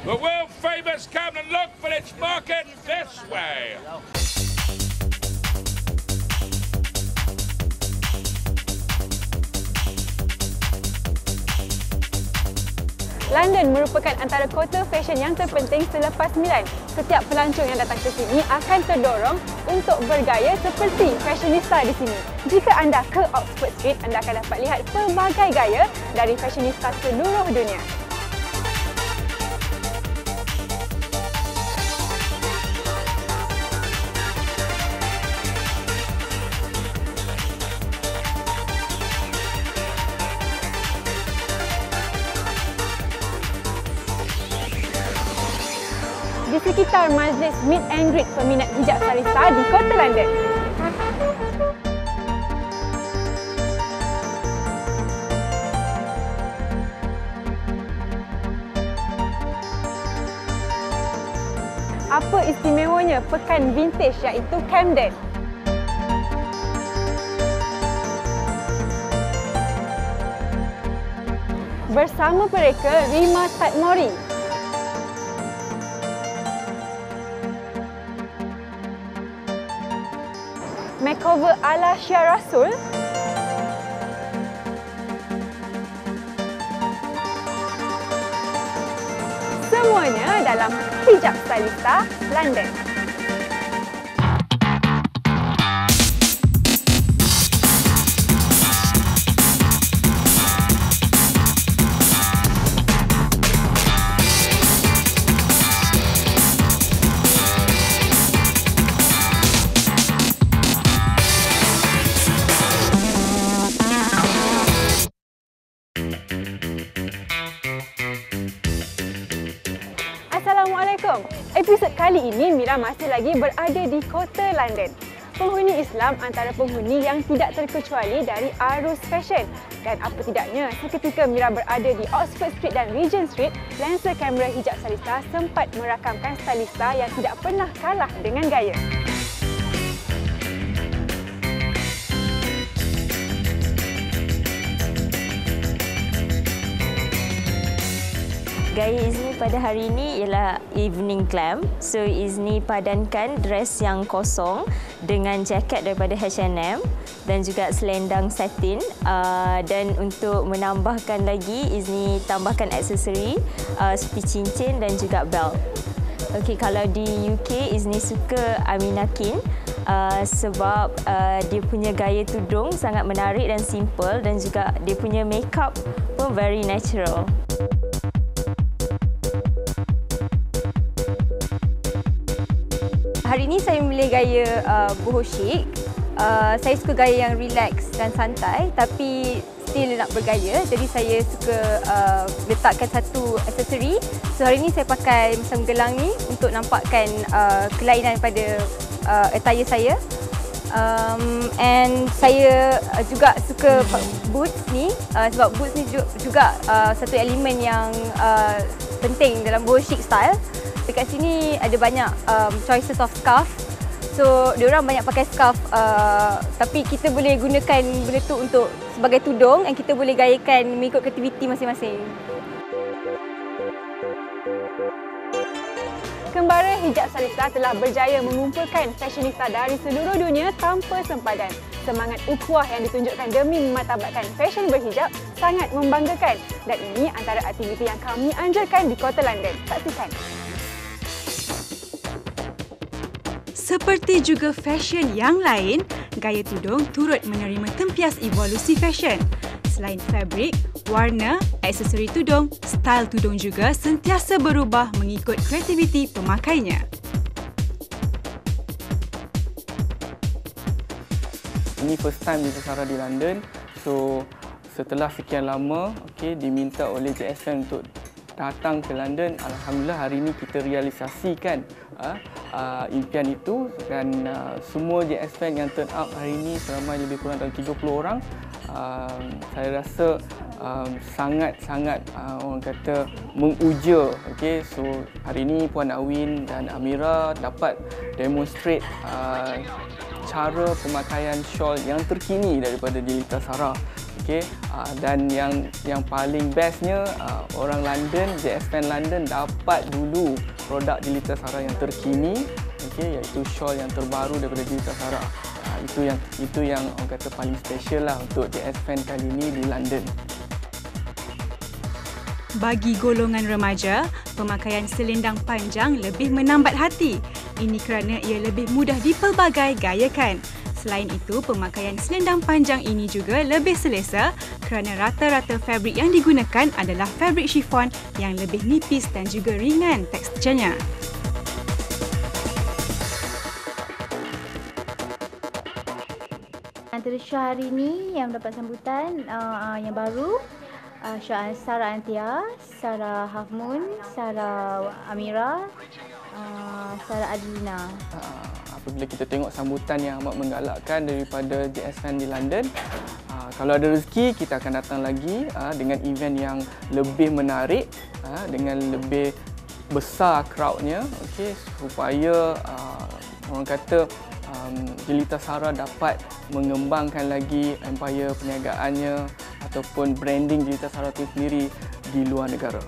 The world famous come and look for its market this way. London merupakan antara kota fesyen yang terpenting selepas Milan. Setiap pelancong yang datang ke sini akan terdorong untuk bergaya seperti fashionista di sini. Jika anda ke Oxford Street, anda akan dapat lihat pelbagai gaya dari fashionista seluruh dunia. Di sekitar majlis meet and greet peminat hijab stailista di kota London. Apa istimewanya pekan vintage iaitu Camden? Bersama mereka Rima Tatmori. Makeover ala Syah Rasul. Semuanya dalam Hijab Stailista London. Assalamualaikum. Episod kali ini Mira masih lagi berada di kota London. Penghuni Islam antara penghuni yang tidak terkecuali dari arus fashion. Dan apa tidaknya, seketika Mira berada di Oxford Street dan Regent Street, lensa kamera Hijab Stailista sempat merakamkan stylista yang tidak pernah kalah dengan gaya. Gaya Izni pada hari ini ialah evening glam. So Izni padankan dress yang kosong dengan jaket daripada H&M dan juga selendang satin. Dan untuk menambahkan lagi, Izni tambahkan aksesori seperti cincin dan juga belt. Okey, kalau di UK, Izni suka Aminakin sebab dia punya gaya tudung sangat menarik dan simple, dan juga dia punya makeup pun very natural. Hari ini saya memilih gaya boho chic. Saya suka gaya yang relax dan santai tapi still nak bergaya. Jadi saya suka letakkan satu aksesori. So hari ini saya pakai macam gelang ni untuk nampakkan kelainan pada attire saya. And saya juga suka boots ni sebab boots ni juga satu elemen yang penting dalam boho chic style. Dekat sini ada banyak choices of scarf. So, diorang banyak pakai scarf tapi kita boleh gunakan benda tu untuk sebagai tudung dan kita boleh gayakan mengikut aktiviti masing-masing. Kembara Hijab Stailista telah berjaya mengumpulkan fashionista dari seluruh dunia tanpa sempadan. Semangat ukhuwah yang ditunjukkan demi memartabatkan fashion berhijab sangat membanggakan, dan ini antara aktiviti yang kami anjurkan di kota London. Saksikan. Seperti juga fashion yang lain, gaya tudung turut menerima tempias evolusi fashion. Selain fabrik, warna, aksesori tudung, style tudung juga sentiasa berubah mengikut kreativiti pemakainya. Ini first time Mr. Sarah di London. So, setelah sekian lama, diminta oleh JSN untuk datang ke London. Alhamdulillah hari ini kita realisasikan impian itu, dan semua JS fan yang turn up hari ini seramai lebih kurang dalam 30 orang. Saya rasa sangat-sangat orang kata menguja. So hari ini Puan Awin dan Amira dapat demonstrate cara pemakaian shawl yang terkini daripada Dilita Sarah. Okey, dan yang paling bestnya orang London, JS Fan London dapat dulu produk Jelita Sarah yang terkini, okey, iaitu shawl yang terbaru daripada Jelita Sarah. Itu yang orang kata paling special lah untuk JS Fan kali ini di London. Bagi golongan remaja, pemakaian selendang panjang lebih menambat hati. Ini kerana ia lebih mudah dipelbagai gayakan. Selain itu, pemakaian selendang panjang ini juga lebih selesa kerana rata-rata fabrik yang digunakan adalah fabrik chiffon yang lebih nipis dan juga ringan teksturnya. Antara syah hari ini yang mendapat sambutan yang baru, Syah Sarah Antia, Sarah Half Moon, Sarah Amira, Sarah Adlina. Apabila kita tengok sambutan yang amat menggalakkan daripada JS Fan di London, kalau ada rezeki kita akan datang lagi dengan event yang lebih menarik, dengan lebih besar crowdnya, okey, supaya orang kata Jelita Sarah dapat mengembangkan lagi empire perniagaannya ataupun branding Jelita Sarah itu sendiri di luar negara.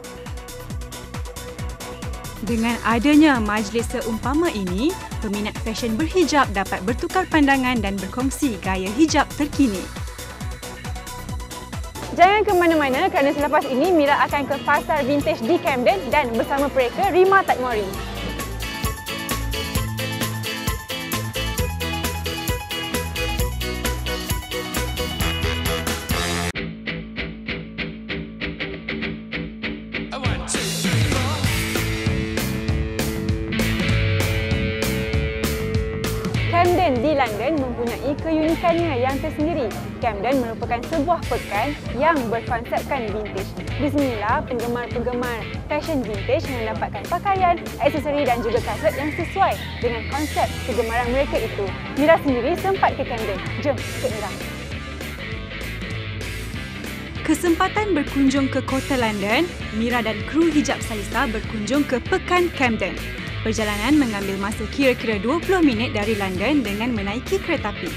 Dengan adanya majlis seumpama ini, peminat fashion berhijab dapat bertukar pandangan dan berkongsi gaya hijab terkini. Jangan ke mana-mana kerana selepas ini Mira akan ke pasar vintage di Camden dan bersama mereka Rima Tatmori. Camden di London mempunyai keunikannya yang tersendiri. Camden merupakan sebuah pekan yang berkonsepkan vintage. Di sinilah penggemar-penggemar fashion vintage mendapatkan pakaian, aksesori dan juga kaset yang sesuai dengan konsep kegemaran mereka itu. Mira sendiri sempat ke Camden. Jom ikut Mira. Kesempatan berkunjung ke kota London, Mira dan kru Hijab Stailista berkunjung ke Pekan Camden. Perjalanan mengambil masa kira-kira 20 minit dari London dengan menaiki kereta api.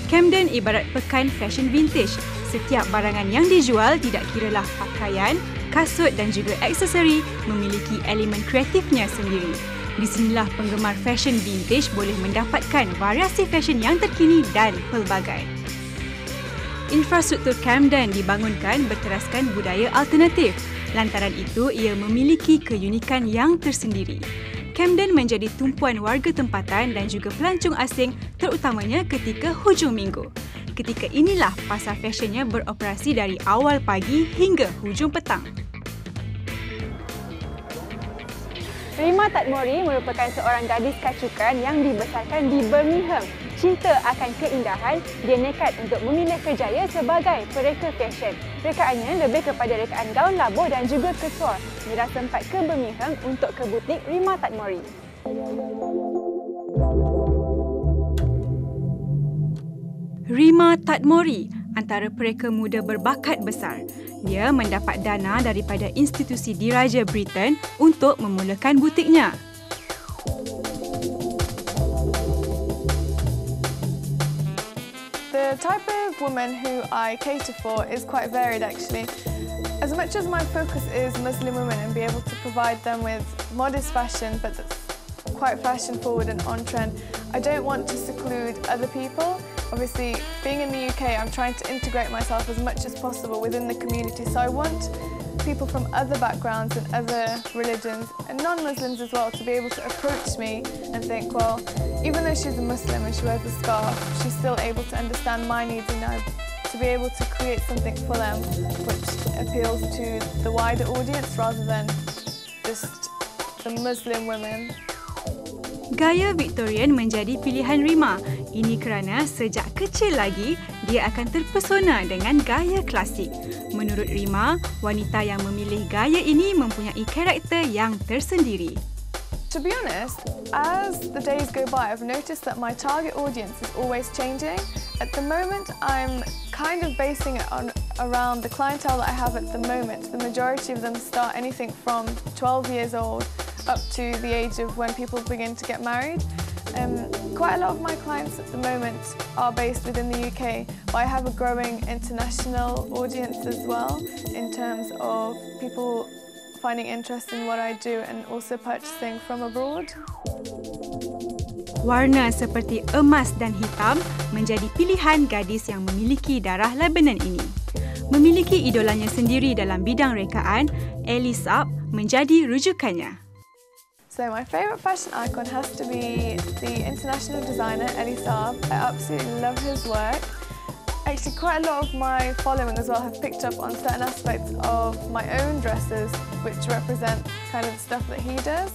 Camden ibarat pekan fashion vintage. Setiap barangan yang dijual, tidak kiralah pakaian, kasut dan juga aksesori, memiliki elemen kreatifnya sendiri. Di sinilah penggemar fashion vintage boleh mendapatkan variasi fashion yang terkini dan pelbagai. Infrastruktur Camden dibangunkan berteraskan budaya alternatif. Lantaran itu, ia memiliki keunikan yang tersendiri. Camden menjadi tumpuan warga tempatan dan juga pelancong asing terutamanya ketika hujung minggu. Ketika inilah pasar fashionnya beroperasi dari awal pagi hingga hujung petang. Rima Tatmori merupakan seorang gadis kacukan yang dibesarkan di Birmingham. Cinta akan keindahan, dia nekat untuk memilih kerjaya sebagai pereka fashion. Rekaannya lebih kepada rekaan gaun labuh dan juga kesuar. Mira sempat ke Birmingham untuk ke butik Rima Tatmori. Rima Tatmori antara pereka muda berbakat besar. Dia mendapat dana daripada institusi diraja Britain untuk memulakan butiknya. The type of woman who I cater for is quite varied actually. As much as my focus is Muslim women and be able to provide them with modest fashion but that's quite fashion forward and on trend, I don't want to seclude other people. Obviously, being in the UK, I'm trying to integrate myself as much as possible within the community. So I want people from other backgrounds and other religions and non-Muslims as well to be able to approach me and think, well, even though she's a Muslim and she wears a scarf, she's still able to understand my needs and to be able to create something for them which appeals to the wider audience rather than just the Muslim women. Gaya Victorian menjadi pilihan Rima. Ini kerana sejak kecil lagi, dia akan terpesona dengan gaya klasik. Menurut Rima, wanita yang memilih gaya ini mempunyai karakter yang tersendiri. To be honest, as the days go by, I've noticed that my target audience is always changing. At the moment, I'm kind of basing it around the clientele that I have at the moment. The majority of them start anything from 12 years old up to the age of when people begin to get married. Quite quite a lot of my clients at the moment are based within the UK, but I have a growing international audience as well in terms of people finding interest in what I do and also purchasing from abroad. Warna seperti emas dan hitam menjadi pilihan gadis yang memiliki darah Lebanon ini. Memiliki idolanya sendiri dalam bidang rekaan, Hijab menjadi rujukannya. So my favourite fashion icon has to be the international designer Hijab. I absolutely love his work. Actually, quite a lot of my following as well have picked up on certain aspects of my own dresses which represent kind of the stuff that he does.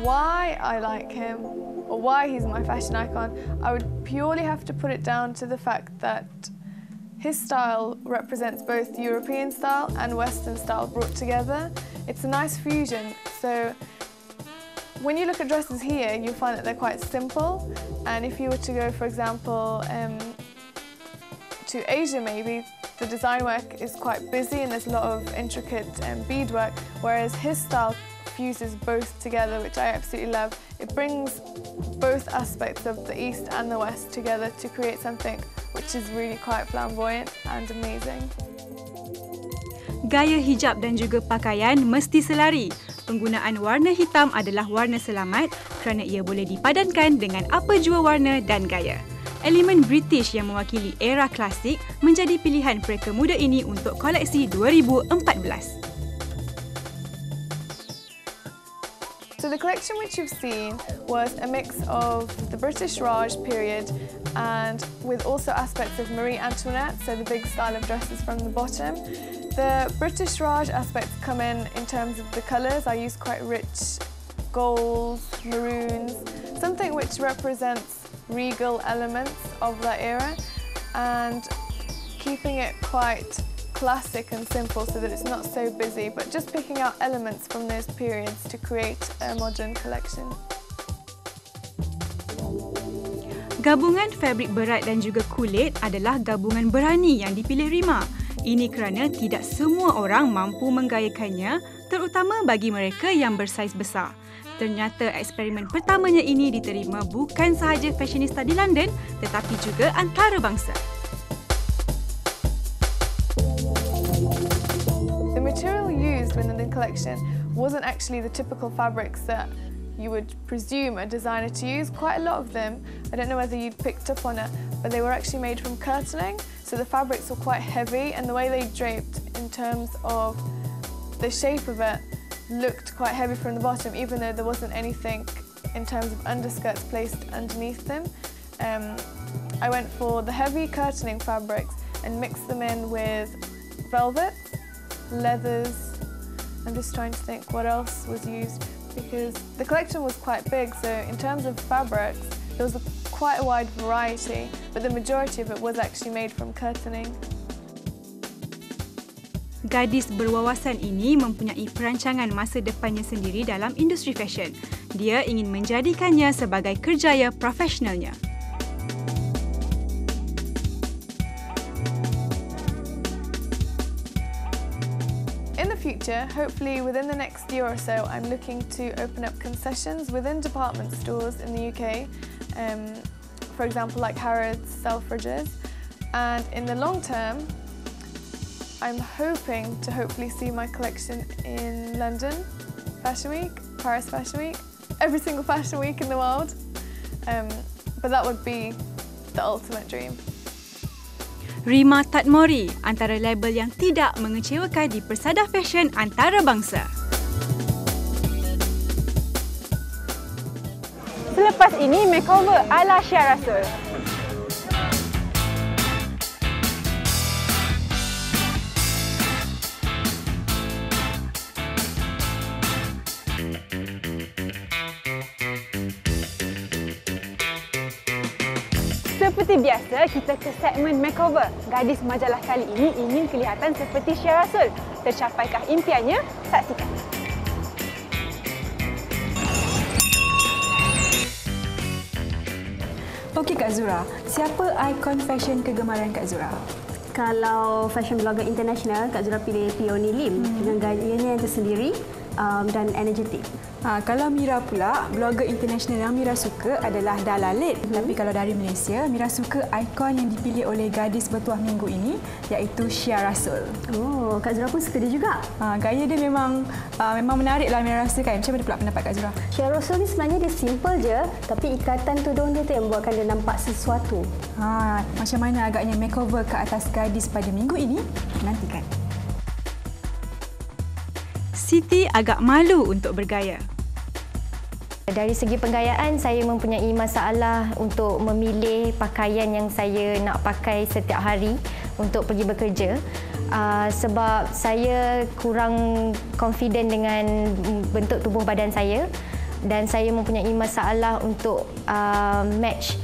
Why I like him or why he's my fashion icon, I would purely have to put it down to the fact that his style represents both European style and Western style brought together. It's a nice fusion. So when you look at dresses here, you'll find that they're quite simple. And if you were to go, for example, to Asia maybe, the design work is quite busy and there's a lot of intricate beadwork, whereas his style fuses both together, which I absolutely love. It brings both aspects of the East and the West together to create something which is really quite flamboyant and amazing. Gaya hijab dan juga pakaian mesti selari. Penggunaan warna hitam adalah warna selamat kerana ia boleh dipadankan dengan apa jua warna dan gaya. Elemen British yang mewakili era klasik menjadi pilihan mereka muda ini untuk koleksi 2014. So the collection which you've seen was a mix of the British Raj period and with also aspects of Marie Antoinette, so the big style of dresses from the bottom. The British Raj aspects come in terms of the colours. I use quite rich golds, maroons, something which represents regal elements of that era, and keeping it quite classic and simple so that it's not so busy, but just picking out elements from those periods to create a modern collection. Gabungan fabrik berat dan juga kulit adalah gabungan berani yang dipilih Rima. Ini kerana tidak semua orang mampu menggayakannya, terutama bagi mereka yang bersaiz besar. Ternyata eksperimen pertamanya ini diterima bukan sahaja fashionista di London, tetapi juga antarabangsa. The material used within the collection wasn't actually the typical fabrics that you would presume a designer to use. Quite a lot of them, I don't know whether you'd picked up on it, but they were actually made from curtaining. So the fabrics were quite heavy and the way they draped in terms of the shape of it looked quite heavy from the bottom, even though there wasn't anything in terms of underskirts placed underneath them. I went for the heavy curtaining fabrics and mixed them in with velvet, leathers. I'm just trying to think what else was used because the collection was quite big, so in terms of fabrics there was quite a wide variety, but the majority of it was actually made from curtaining. Gadis berwawasan ini mempunyai perancangan masa depannya sendiri dalam industri fashion. Dia ingin menjadikannya sebagai kerjaya profesionalnya. In the future, hopefully within the next year or so, I'm looking to open up concessions within department stores in the UK, for example like Harrods, Selfridges, and in the long term, I'm hoping to hopefully see my collection in London Fashion Week, Paris Fashion Week, every single fashion week in the world, but that would be the ultimate dream. Rima Tatmori, antara label yang tidak mengecewakan di persada fashion antarabangsa. Selepas ini, makeover ala Syah Rasul. Seperti biasa, kita ke segmen makeover. Gadis majalah kali ini ingin kelihatan seperti Syah Rasul. Tercapaikah impiannya? Saksikan. Okey Kak Zura, siapa ikon fashion kegemaran Kak Zura? Kalau fashion blogger international, Kak Zura pilih Peony Lim dengan gayanya yang tersendiri dan energetik. Kalau Mira pula, blogger international yang Mira suka adalah Dalalid. Tapi kalau dari Malaysia, Mira suka ikon yang dipilih oleh gadis bertuah minggu ini, iaitu Shia Rasul. Oh, Kak Zura pun suka dia juga. Gaya dia memang menariklah Mira rasa kan. Macam mana pula pendapat Kak Zura? Shia Rasul ni sebenarnya dia simple je, tapi ikatan tudung dia tu yang membuatkan dia nampak sesuatu. Macam mana agaknya makeover ke atas gadis pada minggu ini? Nantikan. Siti agak malu untuk bergaya. Dari segi penggayaan, saya mempunyai masalah untuk memilih pakaian yang saya nak pakai setiap hari untuk pergi bekerja. Sebab saya kurang confident dengan bentuk tubuh badan saya dan saya mempunyai masalah untuk match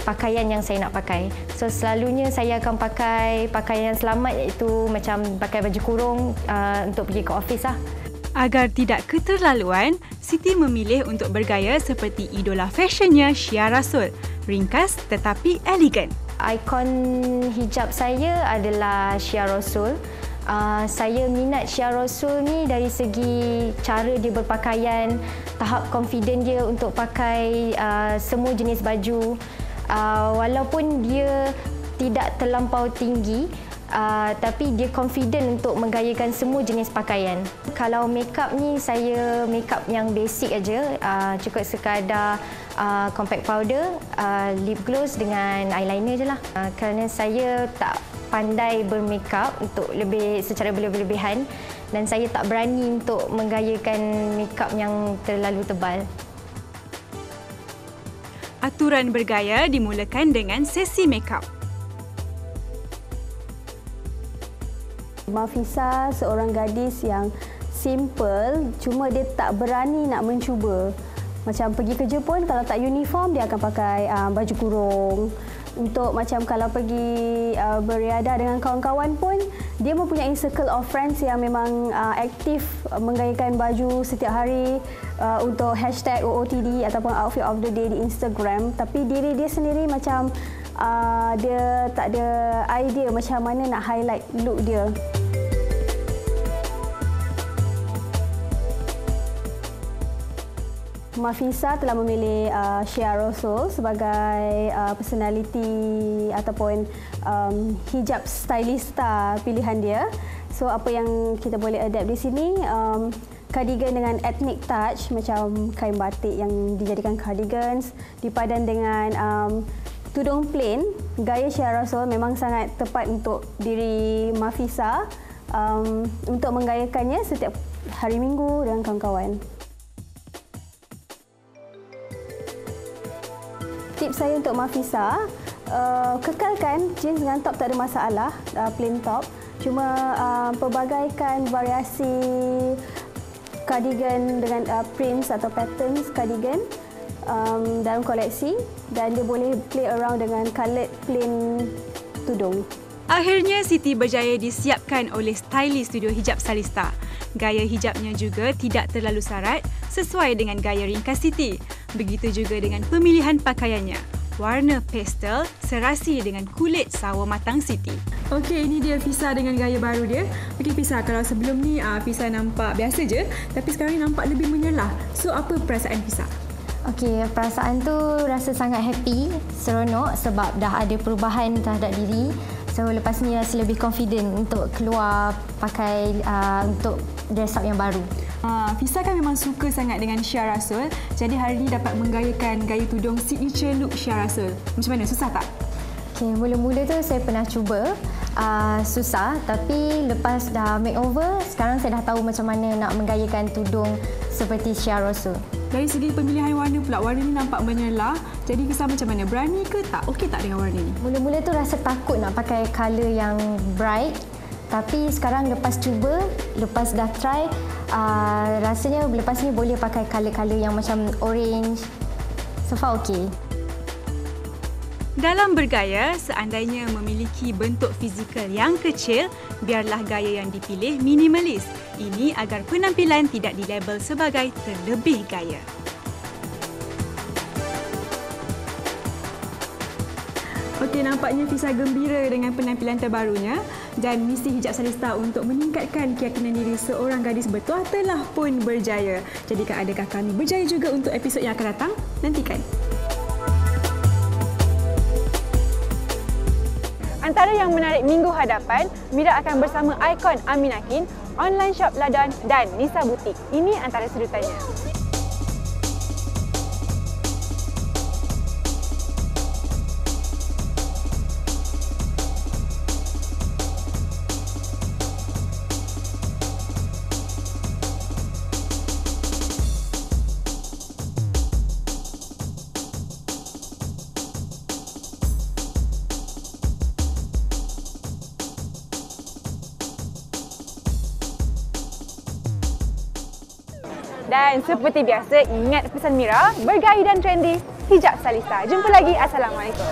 pakaian yang saya nak pakai. So selalunya saya akan pakai pakaian yang selamat, iaitu macam pakai baju kurung untuk pergi ke office lah. Agar tidak keterlaluan, Siti memilih untuk bergaya seperti idola fashionnya Shia Rasul. Ringkas tetapi elegan. Ikon hijab saya adalah Shia Rasul. Saya minat Shia Rasul ni dari segi cara dia berpakaian, tahap confident dia untuk pakai semua jenis baju. Walaupun dia tidak terlampau tinggi, tapi dia confident untuk menggayakan semua jenis pakaian. Kalau makeup ni, saya makeup yang basic aja, cukup sekadar compact powder, lip gloss dengan eyeliner je lah. Kerana saya tak pandai bermakeup untuk secara berlebihan dan saya tak berani untuk menggayakan makeup yang terlalu tebal. Aturan bergaya dimulakan dengan sesi makeup. Mafisa seorang gadis yang simple, cuma dia tak berani nak mencuba. Macam pergi kerja pun kalau tak uniform, dia akan pakai baju kurung. Untuk macam kalau pergi beriadah dengan kawan-kawan pun, dia mempunyai circle of friends yang memang aktif menggayakan baju setiap hari untuk hashtag OOTD ataupun outfit of the day di Instagram. Tapi diri dia sendiri macam dia tak ada idea macam mana nak highlight look dia. Mafisa telah memilih Shia Rasul sebagai personality ataupun hijab stailista pilihan dia. So apa yang kita boleh adapt di sini, cardigan dengan ethnic touch macam kain batik yang dijadikan cardigans dipadan dengan tudung plain. Gaya Shia Rasul memang sangat tepat untuk diri Mafisa untuk menggayakannya setiap hari Minggu dengan kawan-kawan. Tips saya untuk Mafisa, kekalkan jeans dengan top tak ada masalah, plain top. Cuma pelbagaikan variasi cardigan dengan prints atau patterns cardigan dalam koleksi dan dia boleh play around dengan coloured plain tudung. Akhirnya Siti berjaya disiapkan oleh stylist studio Hijab Stailista. Gaya hijabnya juga tidak terlalu sarat, sesuai dengan gaya ringkas Siti. Begitu juga dengan pemilihan pakaiannya. Warna pastel serasi dengan kulit sawo matang Siti. Okey, ini dia Fisa dengan gaya baru dia. Okey Fisa, kalau sebelum ni Fisa nampak biasa je, tapi sekarang ni nampak lebih menyelah. So apa perasaan Fisa? Okey, perasaan tu rasa sangat happy, seronok sebab dah ada perubahan terhadap diri. So lepas ni rasa lebih confident untuk keluar pakai untuk dress up yang baru. Fisa kan memang suka sangat dengan Shia Rasul, jadi hari ini dapat menggayakan gaya tudung signature look Shia Rasul. Macam mana? Susah tak? Okay, mula-mula tu saya pernah cuba, susah, tapi lepas dah makeover, sekarang saya dah tahu macam mana nak menggayakan tudung seperti Shia Rasul. Dari segi pemilihan warna pula, warna ni nampak menyelah, jadi kesan macam mana? Berani ke tak? Okey tak dengan warna ni? Mula-mula tu rasa takut nak pakai colour yang bright, tapi sekarang lepas cuba, lepas dah try, rasanya lepas ni boleh pakai colour-colour yang macam orange. So far okey. Dalam bergaya, seandainya memiliki bentuk fizikal yang kecil, biarlah gaya yang dipilih minimalis. Ini agar penampilan tidak dilabel sebagai terlebih gaya. Okey, nampaknya Fisa gembira dengan penampilan terbarunya dan misi Hijab Stailista untuk meningkatkan keyakinan diri seorang gadis bertuah telah pun berjaya. Jadi adakah kami berjaya juga untuk episod yang akan datang? Nantikan. Antara yang menarik minggu hadapan, Mira akan bersama ikon Aminakin, online shop Ladan dan Nisa Butik. Ini antara sedutannya. Dan seperti biasa, ingat pesan Mira, bergaya dan trendy, Hijab Stailista. Jumpa lagi. Assalamualaikum.